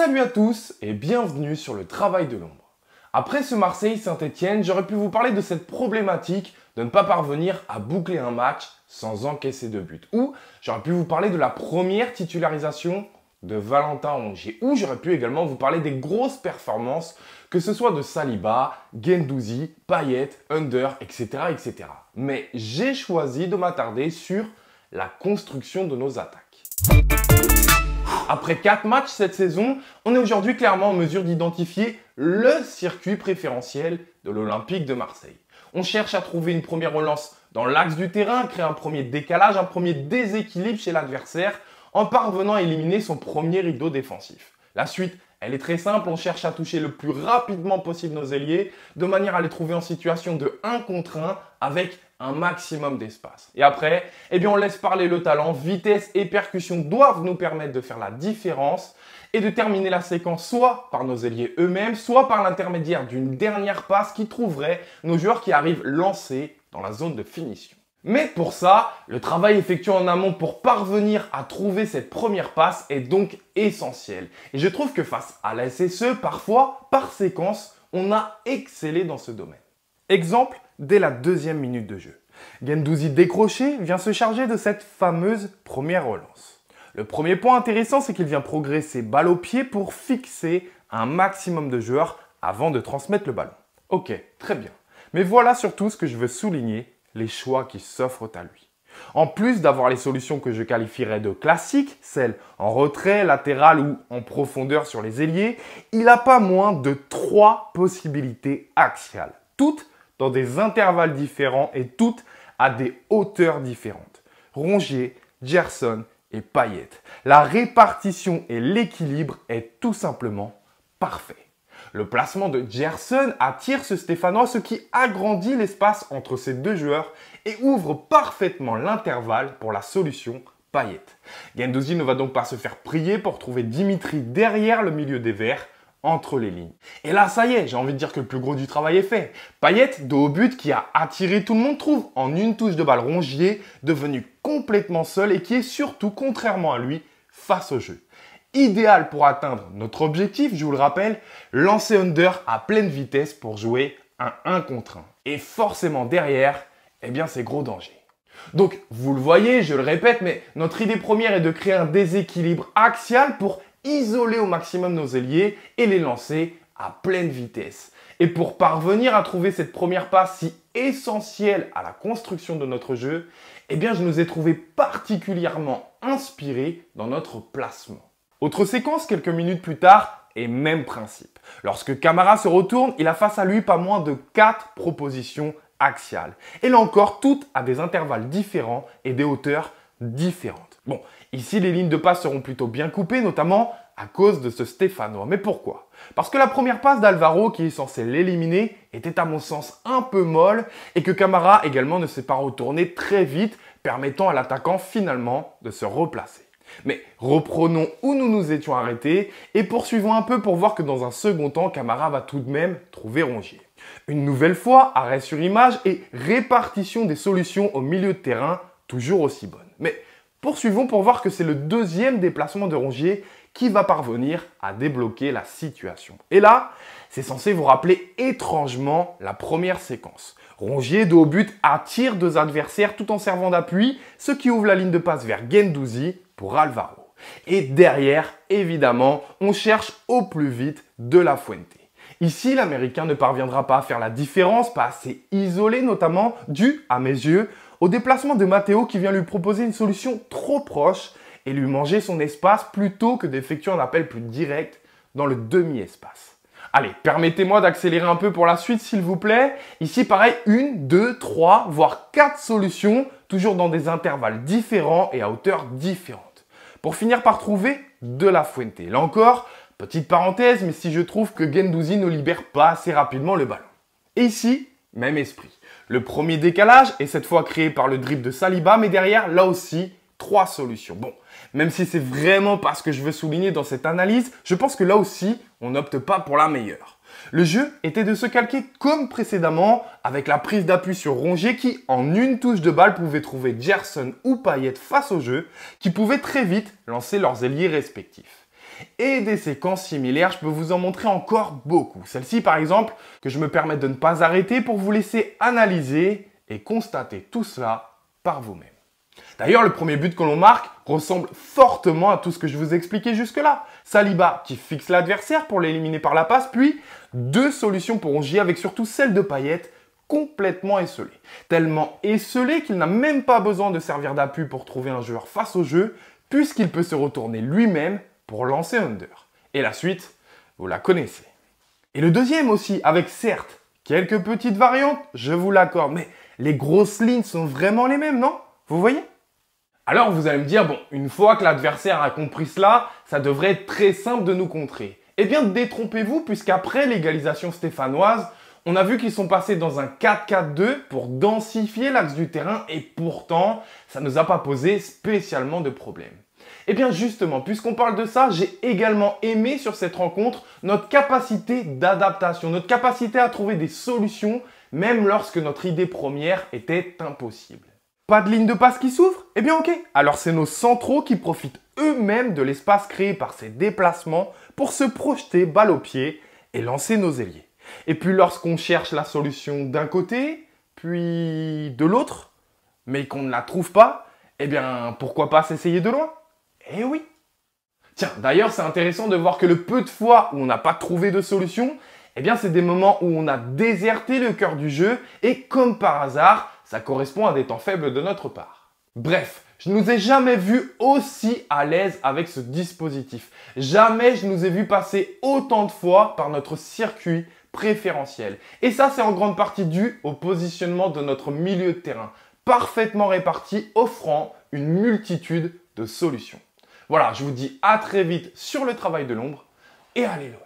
Salut à tous et bienvenue sur le travail de l'ombre. Après ce Marseille-Saint-Etienne, j'aurais pu vous parler de cette problématique de ne pas parvenir à boucler un match sans encaisser de but. Ou j'aurais pu vous parler de la première titularisation de Valentin Rongier. Ou j'aurais pu également vous parler des grosses performances, que ce soit de Saliba, Guendouzi, Payet, Under, etc. etc. Mais j'ai choisi de m'attarder sur la construction de nos attaques. Après 4 matchs cette saison, on est aujourd'hui clairement en mesure d'identifier le circuit préférentiel de l'Olympique de Marseille. On cherche à trouver une première relance dans l'axe du terrain, créer un premier décalage, un premier déséquilibre chez l'adversaire en parvenant à éliminer son premier rideau défensif. La suite, elle est très simple, on cherche à toucher le plus rapidement possible nos ailiers de manière à les trouver en situation de 1 contre 1 avec un maximum d'espace. Et après, on laisse parler le talent, vitesse et percussion doivent nous permettre de faire la différence et de terminer la séquence soit par nos ailiers eux-mêmes, soit par l'intermédiaire d'une dernière passe qui trouverait nos joueurs qui arrivent lancés dans la zone de finition. Mais pour ça, le travail effectué en amont pour parvenir à trouver cette première passe est donc essentiel. Et je trouve que face à la SSE, parfois, par séquence, on a excellé dans ce domaine. Exemple, dès la 2e minute de jeu. Guendouzi décroché vient se charger de cette fameuse première relance. Le premier point intéressant, c'est qu'il vient progresser balle au pied pour fixer un maximum de joueurs avant de transmettre le ballon. Ok, très bien. Mais voilà surtout ce que je veux souligner, les choix qui s'offrent à lui. En plus d'avoir les solutions que je qualifierais de classiques, celles en retrait, latéral ou en profondeur sur les ailiers, il n'a pas moins de 3 possibilités axiales, toutes dans des intervalles différents et toutes à des hauteurs différentes. Rongier, Gerson et Payet. La répartition et l'équilibre est tout simplement parfait. Le placement de Gerson attire ce Stéphanois, ce qui agrandit l'espace entre ces deux joueurs et ouvre parfaitement l'intervalle pour la solution Payet. Guendouzi ne va donc pas se faire prier pour trouver Dimitri derrière le milieu des Verts, entre les lignes. Et là, ça y est, j'ai envie de dire que le plus gros du travail est fait. Payet, de haut but, qui a attiré tout le monde, trouve en une touche de balle Rongier, devenu complètement seul et qui est surtout, contrairement à lui, face au jeu. Idéal pour atteindre notre objectif, je vous le rappelle, lancer Under à pleine vitesse pour jouer un 1 contre 1. Et forcément derrière, c'est gros danger. Donc, vous le voyez, je le répète, mais notre idée première est de créer un déséquilibre axial pour isoler au maximum nos ailiers et les lancer à pleine vitesse. Et pour parvenir à trouver cette première passe si essentielle à la construction de notre jeu, je nous ai trouvé particulièrement inspirés dans notre placement. Autre séquence, quelques minutes plus tard, et même principe. Lorsque Camara se retourne, il a face à lui pas moins de 4 propositions axiales. Et là encore, toutes à des intervalles différents et des hauteurs différentes. Bon, ici les lignes de passe seront plutôt bien coupées, notamment à cause de ce Stéphanois. Mais pourquoi? Parce que la première passe d'Alvaro, qui est censée l'éliminer, était à mon sens un peu molle et que Camara également ne s'est pas retourné très vite, permettant à l'attaquant finalement de se replacer. Mais reprenons où nous nous étions arrêtés et poursuivons un peu pour voir que dans un second temps, Camara va tout de même trouver Rongier. Une nouvelle fois, arrêt sur image et répartition des solutions au milieu de terrain, toujours aussi bonne. Mais poursuivons pour voir que c'est le 2e déplacement de Rongier qui va parvenir à débloquer la situation. Et là, c'est censé vous rappeler étrangement la première séquence. Rongier, de haut but, attire 2 adversaires tout en servant d'appui, ce qui ouvre la ligne de passe vers Guendouzi pour Alvaro. Et derrière, évidemment, on cherche au plus vite De La Fuente. Ici, l'Américain ne parviendra pas à faire la différence, pas assez isolé notamment, dû, à mes yeux, au déplacement de Matteo qui vient lui proposer une solution trop proche et lui manger son espace plutôt que d'effectuer un appel plus direct dans le demi-espace. Allez, permettez-moi d'accélérer un peu pour la suite s'il vous plaît. Ici, pareil, 1, 2, 3, voire 4 solutions, toujours dans des intervalles différents et à hauteur différente. Pour finir par trouver De La Fuente. Là encore, petite parenthèse, mais si je trouve que Guendouzi ne libère pas assez rapidement le ballon. Et ici, même esprit. Le premier décalage est cette fois créé par le dribble de Saliba, mais derrière, là aussi, 3 solutions. Bon, même si c'est vraiment pas ce que je veux souligner dans cette analyse, je pense que là aussi, on n'opte pas pour la meilleure. Le jeu était de se calquer comme précédemment avec la prise d'appui sur Rongier qui, en une touche de balle, pouvait trouver Gerson ou Payet face au jeu, qui pouvaient très vite lancer leurs ailiers respectifs. Et des séquences similaires, je peux vous en montrer encore beaucoup. Celle-ci par exemple, que je me permets de ne pas arrêter pour vous laisser analyser et constater tout cela par vous-même. D'ailleurs, le premier but que l'on marque ressemble fortement à tout ce que je vous ai expliqué jusque-là. Saliba qui fixe l'adversaire pour l'éliminer par la passe, puis deux solutions pour Rongier avec surtout celle de Payet complètement esselée. Tellement esselée qu'il n'a même pas besoin de servir d'appui pour trouver un joueur face au jeu, puisqu'il peut se retourner lui-même pour lancer under. Et la suite, vous la connaissez. Et le deuxième aussi, avec certes quelques petites variantes, je vous l'accorde, mais les grosses lignes sont vraiment les mêmes, non? Vous voyez? Alors vous allez me dire, bon, une fois que l'adversaire a compris cela, ça devrait être très simple de nous contrer. Eh bien, détrompez-vous, puisqu'après l'égalisation stéphanoise, on a vu qu'ils sont passés dans un 4-4-2 pour densifier l'axe du terrain et pourtant, ça ne nous a pas posé spécialement de problème. Eh bien justement, puisqu'on parle de ça, j'ai également aimé sur cette rencontre notre capacité d'adaptation, notre capacité à trouver des solutions, même lorsque notre idée première était impossible. Pas de ligne de passe qui s'ouvre? Eh bien ok, alors c'est nos centraux qui profitent eux-mêmes de l'espace créé par ces déplacements pour se projeter balle au pied et lancer nos ailiers. Et puis lorsqu'on cherche la solution d'un côté, puis de l'autre, mais qu'on ne la trouve pas, eh bien pourquoi pas s'essayer de loin? Eh oui! Tiens, d'ailleurs c'est intéressant de voir que le peu de fois où on n'a pas trouvé de solution, eh bien c'est des moments où on a déserté le cœur du jeu et comme par hasard, ça correspond à des temps faibles de notre part. Bref, je ne nous ai jamais vus aussi à l'aise avec ce dispositif. Jamais je nous ai vus passer autant de fois par notre circuit préférentiel. Et ça, c'est en grande partie dû au positionnement de notre milieu de terrain, parfaitement réparti, offrant une multitude de solutions. Voilà, je vous dis à très vite sur le travail de l'ombre et allez loin.